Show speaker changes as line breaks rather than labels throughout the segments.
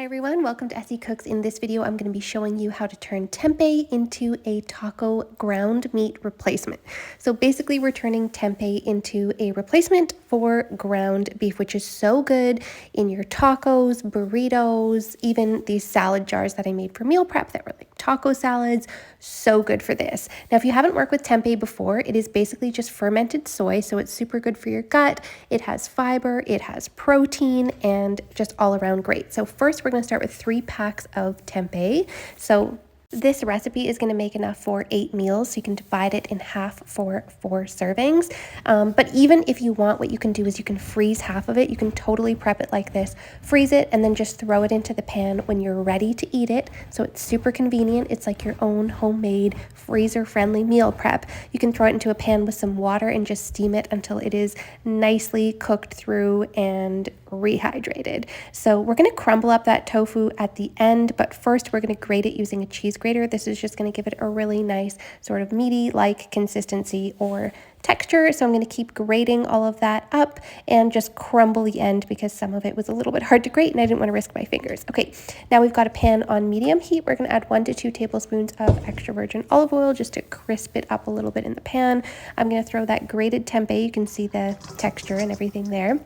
Hi everyone, welcome to Essy Cooks. In this video, I'm going to be showing you how to turn tempeh into a taco ground meat replacement. So basically, we're turning tempeh into a replacement for ground beef, which is so good in your tacos, burritos, even these salad jars that I made for meal prep that were like taco salads. So good for this. Now, if you haven't worked with tempeh before, it is basically just fermented soy, so it's super good for your gut. It has fiber, it has protein, and just all around great. So first, we're going to start with 3 packs of tempeh. So this recipe is going to make enough for 8 meals, so you can divide it in half for 4 servings. But even if you want, what you can do is you can freeze half of it. You can totally prep it like this, freeze it, and then just throw it into the pan when you're ready to eat it. So it's super convenient. It's like your own homemade freezer-friendly meal prep. You can throw it into a pan with some water and just steam it until it is nicely cooked through and rehydrated. So we're going to crumble up that tofu at the end, but first we're going to grate it using a cheese grater. This is just going to give it a really nice sort of meaty-like consistency or texture. So I'm going to keep grating all of that up and just crumble the end because some of it was a little bit hard to grate and I didn't want to risk my fingers. Okay, now we've got a pan on medium heat. We're going to add 1 to 2 tablespoons of extra virgin olive oil just to crisp it up a little bit in the pan. I'm going to throw that grated tempeh. You can see the texture and everything there,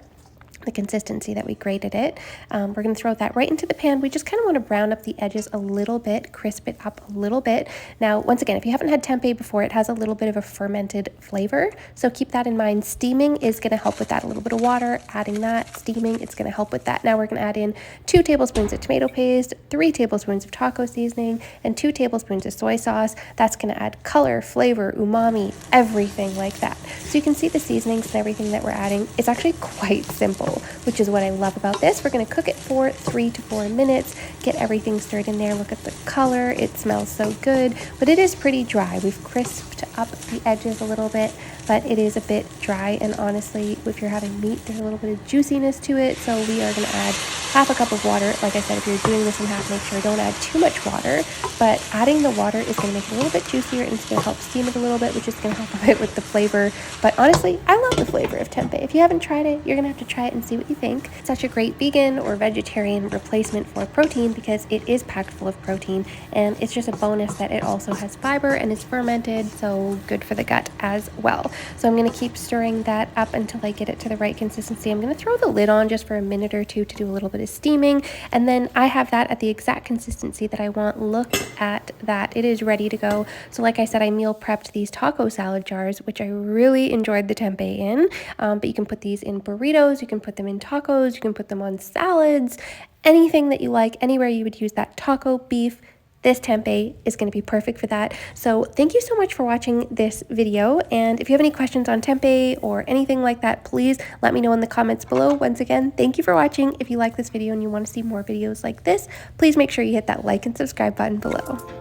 the consistency that we grated it. We're going to throw that right into the pan. We just kind of want to brown up the edges a little bit, crisp it up a little bit. Now, once again, if you haven't had tempeh before, it has a little bit of a fermented flavor, so keep that in mind. Steaming is going to help with that. A little bit of water, adding that, steaming, it's going to help with that. Now we're going to add in 2 tablespoons of tomato paste, 3 tablespoons of taco seasoning, and 2 tablespoons of soy sauce. That's going to add color, flavor, umami, everything like that. So you can see the seasonings and everything that we're adding. It's actually quite simple, which is what I love about this. We're going to cook it for 3 to 4 minutes, get everything stirred in there. Look at the color. It smells so good, but it is pretty dry. We've crisped up the edges a little bit, but it is a bit dry, and honestly, if you're having meat, there's a little bit of juiciness to it, so we are going to add half a cup of water. Like I said, if you're doing this in half, make sure don't add too much water, but adding the water is going to make it a little bit juicier, and it's going to help steam it a little bit, which is going to help a bit with the flavor. But honestly, I love the flavor of tempeh. If you haven't tried it, you're going to have to try it and see what you think. It's such a great vegan or vegetarian replacement for protein because it is packed full of protein, and it's just a bonus that it also has fiber and is fermented, so good for the gut as well. So I'm going to keep stirring that up until I get it to the right consistency. I'm going to throw the lid on just for a minute or two to do a little bit of steaming, and then I have that at the exact consistency that I want. Look at that. It is ready to go. So like I said, I meal prepped these taco salad jars, which I really enjoyed the tempeh in, but you can put these in burritos, you can put them in tacos, you can put them on salads, anything that you like, anywhere you would use that taco beef. This tempeh is going to be perfect for that. So thank you so much for watching this video. And if you have any questions on tempeh or anything like that, please let me know in the comments below. Once again, thank you for watching. If you like this video and you want to see more videos like this, please make sure you hit that like and subscribe button below.